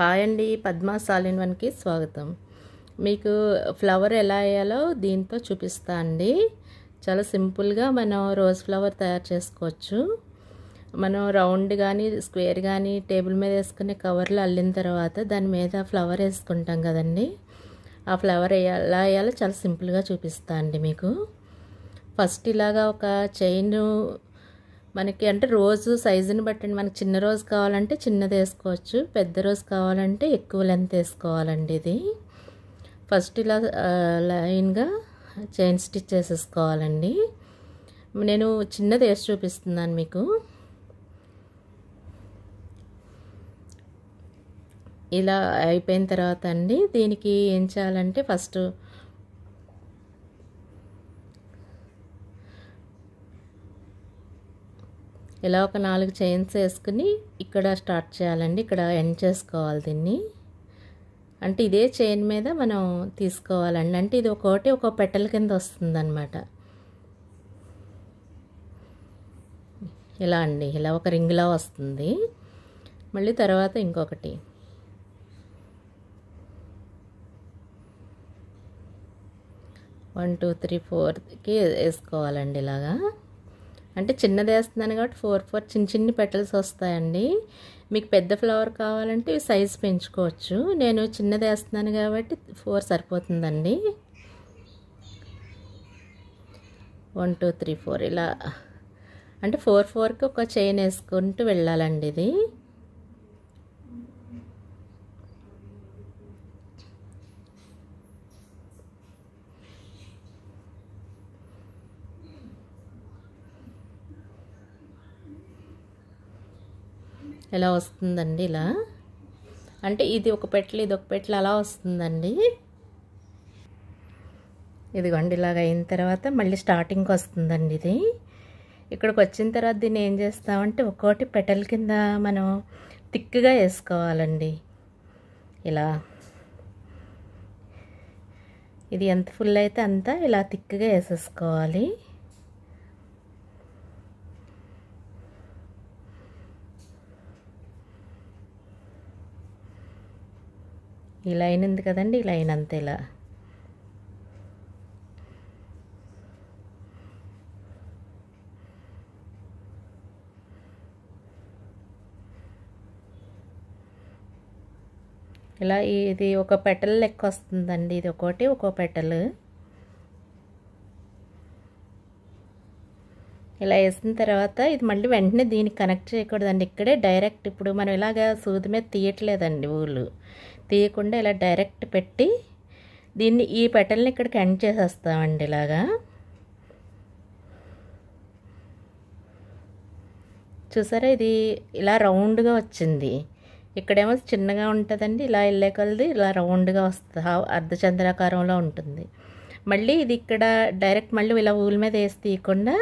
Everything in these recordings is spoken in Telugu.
హాయ్ అండి, పద్మాస్ ఆల్ ఇన్ వన్కి స్వాగతం. మీకు ఫ్లవర్ ఎలా వేయాలో దీంతో చూపిస్తా అండి. చాలా సింపుల్గా మనం రోజ్ ఫ్లవర్ తయారు చేసుకోవచ్చు. మనం రౌండ్ కానీ స్క్వేర్ కానీ టేబుల్ మీద వేసుకునే కవర్లు అల్లిన తర్వాత దాని మీద ఫ్లవర్ వేసుకుంటాం కదండి. ఆ ఫ్లవర్ ఎలా వేయాలో చాలా సింపుల్గా చూపిస్తా అండి మీకు. ఫస్ట్ ఇలాగా ఒక చైన్ మనకి అంటే రోజు సైజుని బట్టండి. మనకి చిన్న రోజు కావాలంటే చిన్నది వేసుకోవచ్చు, పెద్ద రోజు కావాలంటే ఎక్కువ లెంత్ వేసుకోవాలండి. ఇది ఫస్ట్ ఇలా లైన్గా చైన్ స్టిచ్ చేసేసుకోవాలండి. నేను చిన్నది వేసి చూపిస్తున్నాను మీకు. ఇలా అయిపోయిన తర్వాత అండి దీనికి ఏం చేయాలంటే ఫస్ట్ ఇలా ఒక 4 చైన్స్ వేసుకుని ఇక్కడ స్టార్ట్ చేయాలండి. ఇక్కడ ఎండ్ చేసుకోవాలి దీన్ని. అంటే ఇదే చైన్ మీద మనం తీసుకోవాలండి. అంటే ఇది ఒక్కొక్కటి ఒక పెటల్ కింద వస్తుందన్నమాట. ఇలా అండి, ఇలా ఒక రింగ్లా వస్తుంది. మళ్ళీ తర్వాత ఇంకొకటి, వన్ 2 3 4కి వేసుకోవాలండి. ఇలాగా అంటే చిన్నది వేస్తున్నాను కాబట్టి 4 చిన్న చిన్ని పెటల్స్ వస్తాయండి. మీకు పెద్ద ఫ్లవర్ కావాలంటే సైజ్ పెంచుకోవచ్చు. నేను చిన్నది వేస్తున్నాను కాబట్టి 4 సరిపోతుందండి. 1 2 3 4 ఇలా అంటే 4కి ఒక చైన్ వేసుకుంటూ వెళ్ళాలండి. ఇది ఇలా వస్తుందండి. ఇలా అంటే ఇది ఒక పెటల్ ఇది ఒక పెటల్ అలా వస్తుందండి. ఇదిగోండి ఇలాగ అయిన తర్వాత మళ్ళీ స్టార్టింగ్కి వస్తుందండి. ఇది ఇక్కడికి వచ్చిన తర్వాత దీన్ని ఏం చేస్తామంటే ఒక్కోటి పెటల్ కింద మనం థిక్గా వేసుకోవాలండి. ఇలా ఇది ఎంత ఫుల్ అయితే అంత ఇలా థిక్గా వేసేసుకోవాలి. ఈ లైన్ ఉంది కదండి, ఈ లైన్ అంతే ఇలా ఇలా ఇది ఒక పెటల్ లెక్క వస్తుందండి. ఇది ఒక్కోటి ఒక్కో పెటల్ ఇలా వేసిన తర్వాత ఇది మళ్ళీ వెంటనే దీనికి కనెక్ట్ చేయకూడదండి. ఇక్కడే డైరెక్ట్ ఇప్పుడు మనం ఇలాగ సూది మీద తీయట్లేదండి, ఊళ్ళు తీయకుండా ఇలా డైరెక్ట్ పెట్టి దీన్ని ఈ పెటల్ని ఇక్కడికి ఎండ్ చేసేస్తామండి. ఇలాగా చూసారా, ఇది ఇలా రౌండ్గా వచ్చింది. ఇక్కడేమో చిన్నగా ఉంటుందండి, ఇలా వెళ్ళే కొలది ఇలా రౌండ్గా వస్తుంది, అర్ధచంద్రాకారంలో ఉంటుంది. మళ్ళీ ఇది ఇక్కడ డైరెక్ట్ మళ్ళీ ఇలా ఊళ్ళ మీద వేసి తీయకుండా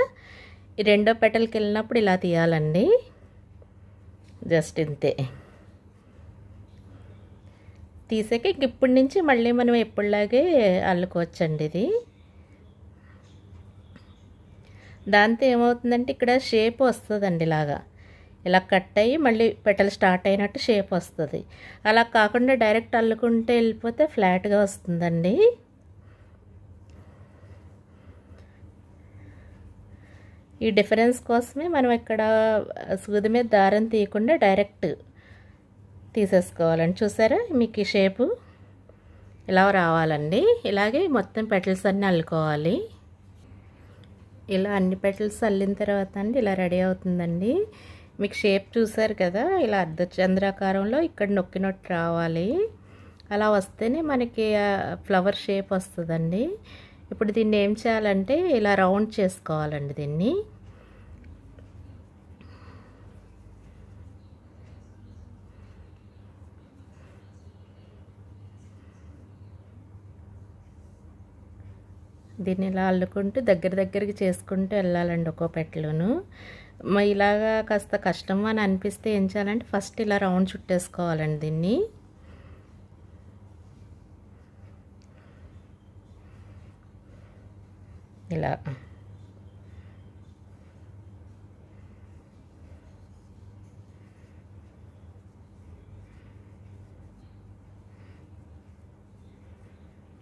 ఈ రెండో పెటల్కి వెళ్ళినప్పుడు ఇలా తీయాలండి. జస్ట్ ఇంతే తీసాక ఇప్పటి నుంచి మళ్ళీ మనం ఎప్పుడులాగే అల్లుకోవచ్చండి. ఇది దాంతో ఏమవుతుందంటే ఇక్కడ షేప్ వస్తుందండి. ఇలాగా ఇలా కట్ అయ్యి మళ్ళీ పెటల్ స్టార్ట్ అయినట్టు షేప్ వస్తుంది. అలా కాకుండా డైరెక్ట్ అల్లుకుంటే వెళ్ళిపోతే ఫ్లాట్గా వస్తుందండి. ఈ డిఫరెన్స్ కోసమే మనం ఇక్కడ సూది మీద దారం తీయకుండా డైరెక్ట్ తీసేసుకోవాలండి. చూసారా, మీకు ఈ షేపు ఇలా రావాలండి. ఇలాగే మొత్తం పెటల్స్ అన్నీ అల్లుకోవాలి. ఇలా అన్ని పెటల్స్ అల్లిన తర్వాత అండి ఇలా రెడీ అవుతుందండి. మీకు షేప్ చూసారు కదా, ఇలా అర్ధచంద్రాకారంలో ఇక్కడ నొక్కినట్టు రావాలి. అలా వస్తేనే మనకి ఫ్లవర్ షేప్ వస్తుందండి. ఇప్పుడు దీన్ని ఏం చేయాలంటే ఇలా రౌండ్ చేసుకోవాలండి. దీన్ని ఇలా అల్లుకుంటూ దగ్గరికి చేసుకుంటూ వెళ్ళాలండి ఒక్కో పెటలును. ఇలాగా కాస్త కష్టం అని అనిపిస్తే ఏం చేయాలంటే ఫస్ట్ ఇలా రౌండ్ చుట్టేసుకోవాలండి దీన్ని. ఇలా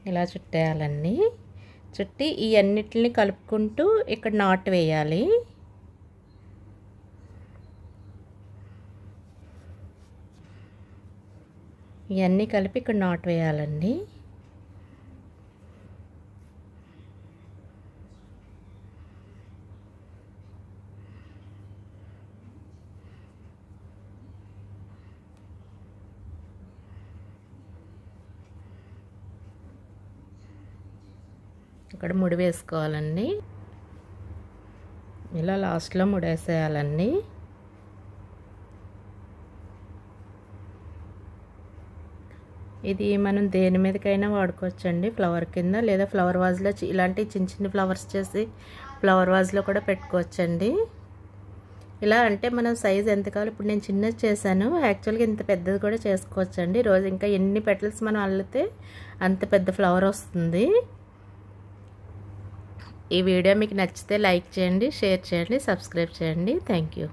ఇలా చుట్టేయాలండి. చుట్టి ఈ అన్నిటిని కలుపుకుంటూ ఇక్కడ నాట్ వేయాలి. ఇవన్నీ కలిపి ఇక్కడ నాట్ వేయాలండి. ఇక్కడ ముడి వేసుకోవాలండి. ఇలా లాస్ట్లో ముడేసేయాలండి. ఇది మనం దేని మీదకైనా వాడుకోవచ్చండి, ఫ్లవర్ కింద, లేదా ఫ్లవర్ వాజ్లో ఇలాంటి చిన్న చిన్న ఫ్లవర్స్ చేసి ఫ్లవర్ వాజ్లో కూడా పెట్టుకోవచ్చండి. ఇలా అంటే మనం సైజ్ ఎంత కావాలి, ఇప్పుడు నేను చిన్నది చేశాను, యాక్చువల్గా ఇంత పెద్దది కూడా చేసుకోవచ్చండి. రోజు ఇంకా ఎన్ని పెటల్స్ మనం అల్లితే అంత పెద్ద ఫ్లవర్ వస్తుంది. ఈ వీడియో మీకు నచ్చితే లైక్ చేయండి, షేర్ చేయండి, సబ్స్క్రైబ్ చేయండి. Thank you.